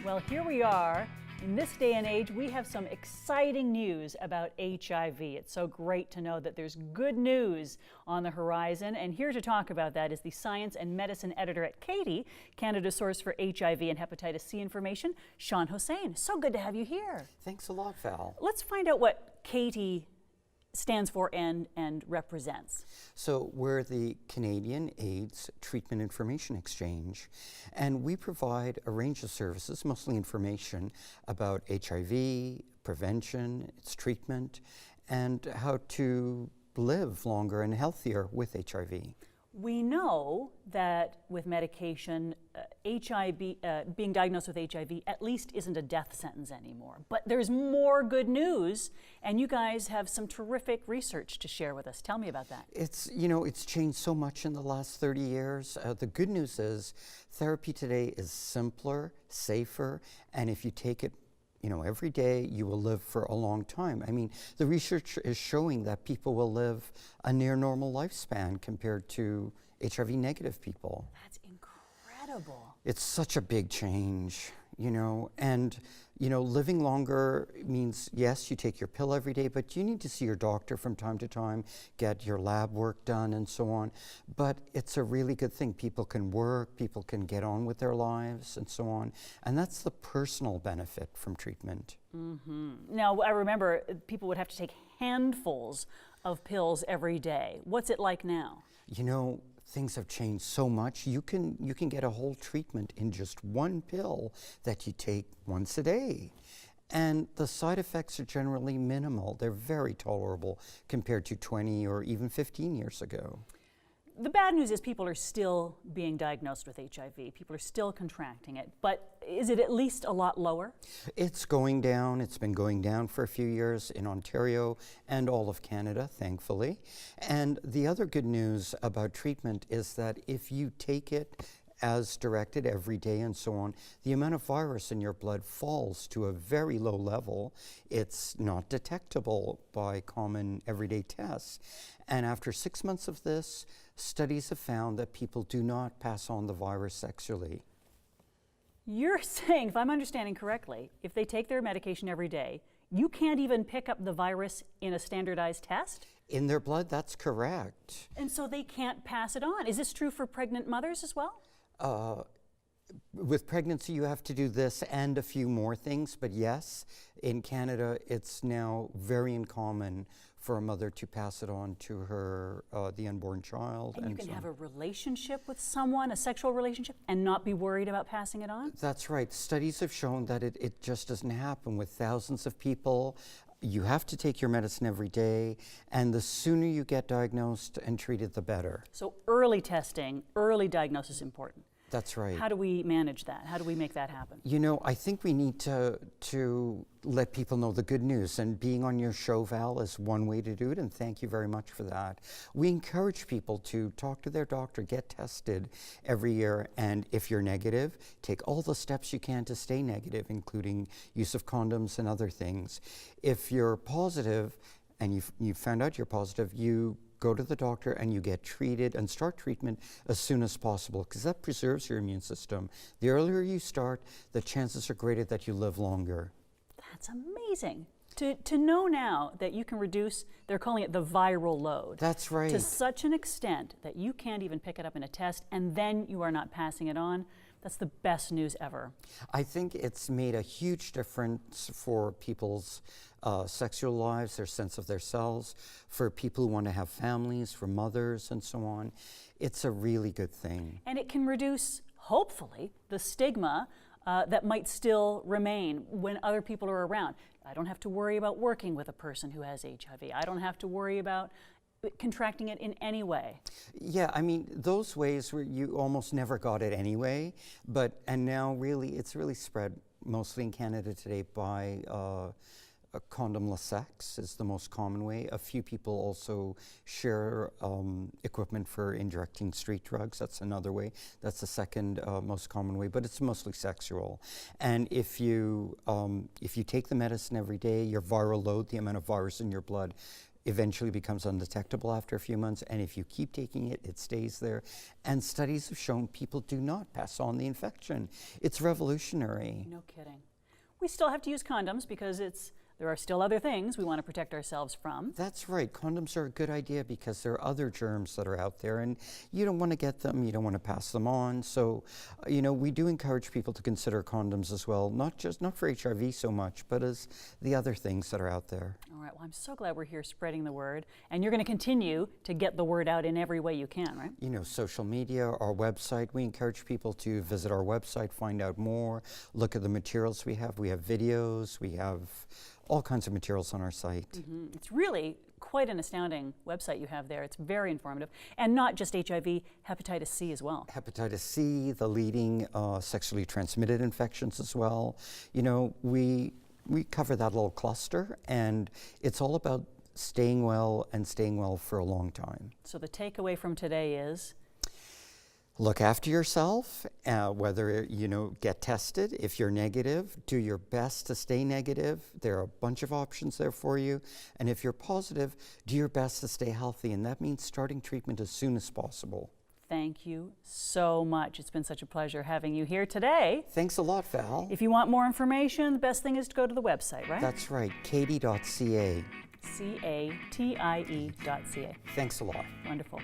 Well, here we are. In this day and age, we have some exciting news about HIV. It's so great to know that there's good news on the horizon. And here to talk about that is the Science and Medicine Editor at Catie, Canada's source for HIV and hepatitis C information, Sean Hosein. So good to have you here. Thanks a lot, Val. Let's find out what Catie stands for and represents. So we're the Canadian AIDS Treatment Information Exchange, and we provide a range of services, mostly information about HIV, prevention, its treatment, and how to live longer and healthier with HIV. We know that with medication, HIV, being diagnosed with HIV at least isn't a death sentence anymore. But there's more good news, and you guys have some terrific research to share with us. Tell me about that. It's changed so much in the last 30 years. The good news is therapy today is simpler, safer, and if you take it every day, you will live for a long time. I mean, the research is showing that people will live a near normal lifespan compared to HIV negative people. That's incredible. It's such a big change, and living longer means, yes, you take your pill every day, but you need to see your doctor from time to time, get your lab work done and so on. But it's a really good thing. People can work, people can get on with their lives and so on. And that's the personal benefit from treatment. Mm-hmm. Now, I remember people would have to take handfuls of pills every day. What's it like now? Things have changed so much. You can get a whole treatment in just one pill that you take once a day. And the side effects are generally minimal. They're very tolerable compared to 20 or even 15 years ago. The bad news is people are still being diagnosed with HIV. People are still contracting it. But is it at least a lot lower? It's going down. It's been going down for a few years in Ontario and all of Canada, thankfully. And the other good news about treatment is that if you take it as directed every day and so on, the amount of virus in your blood falls to a very low level. It's not detectable by common everyday tests. And after 6 months of this, studies have found that people do not pass on the virus sexually. You're saying, if I'm understanding correctly, if they take their medication every day, you can't even pick up the virus in a standardized test? In their blood, that's correct. And so they can't pass it on. Is this true for pregnant mothers as well? With pregnancy, you have to do this and a few more things, but yes, in Canada, it's now very uncommon for a mother to pass it on to her, the unborn child. And you can have a relationship with someone, a sexual relationship, and not be worried about passing it on? That's right. Studies have shown that it just doesn't happen with thousands of people. You have to take your medicine every day, and the sooner you get diagnosed and treated, the better. So early testing, early diagnosis is important. That's right. How do we manage that? How do we make that happen? I think we need to let people know the good news, and being on your show, Val, is one way to do it, and thank you very much for that. We encourage people to talk to their doctor, get tested every year, and if you're negative, take all the steps you can to stay negative, including use of condoms and other things. If you're positive, and you found out you're positive, you go to the doctor and you get treated and start treatment as soon as possible, because that preserves your immune system. The earlier you start, the chances are greater that you live longer. That's amazing. To know now that you can reduce, they're calling it the viral load. That's right. To such an extent that you can't even pick it up in a test, and then you are not passing it on. That's the best news ever. I think it's made a huge difference for people's sexual lives, their sense of their selves, for people who want to have families, for mothers and so on. It's a really good thing. And it can reduce, hopefully, the stigma that might still remain when other people are around. I don't have to worry about working with a person who has HIV. I don't have to worry about contracting it in any way. Yeah, I mean, those ways where you almost never got it anyway, and now really, it's really spread mostly in Canada today by condomless sex is the most common way. A few people also share equipment for injecting street drugs. That's another way. That's the second most common way, but it's mostly sexual. And if you take the medicine every day, your viral load, the amount of virus in your blood, eventually becomes undetectable after a few months, and if you keep taking it, it stays there. And studies have shown people do not pass on the infection. It's revolutionary. No kidding. We still have to use condoms because there are still other things we want to protect ourselves from. That's right. Condoms are a good idea because there are other germs that are out there, and you don't want to get them, you don't want to pass them on. So, we do encourage people to consider condoms as well, not for HIV so much, but as the other things that are out there. All right. Well, I'm so glad we're here spreading the word, and you're going to continue to get the word out in every way you can, right? Social media, our website. We encourage people to visit our website, find out more, look at the materials we have. We have videos, we have all kinds of materials on our site. Mm-hmm. It's really quite an astounding website you have there. It's very informative. And not just HIV, hepatitis C as well. Hepatitis C, the leading sexually transmitted infections as well. We cover that little cluster, and it's all about staying well and staying well for a long time. So the takeaway from today is? Look after yourself, whether, get tested. If you're negative, do your best to stay negative. There are a bunch of options there for you. And if you're positive, do your best to stay healthy. And that means starting treatment as soon as possible. Thank you so much. It's been such a pleasure having you here today. Thanks a lot, Val. If you want more information, the best thing is to go to the website, right? That's right, Catie.ca. Catie.ca. Thanks a lot. Wonderful.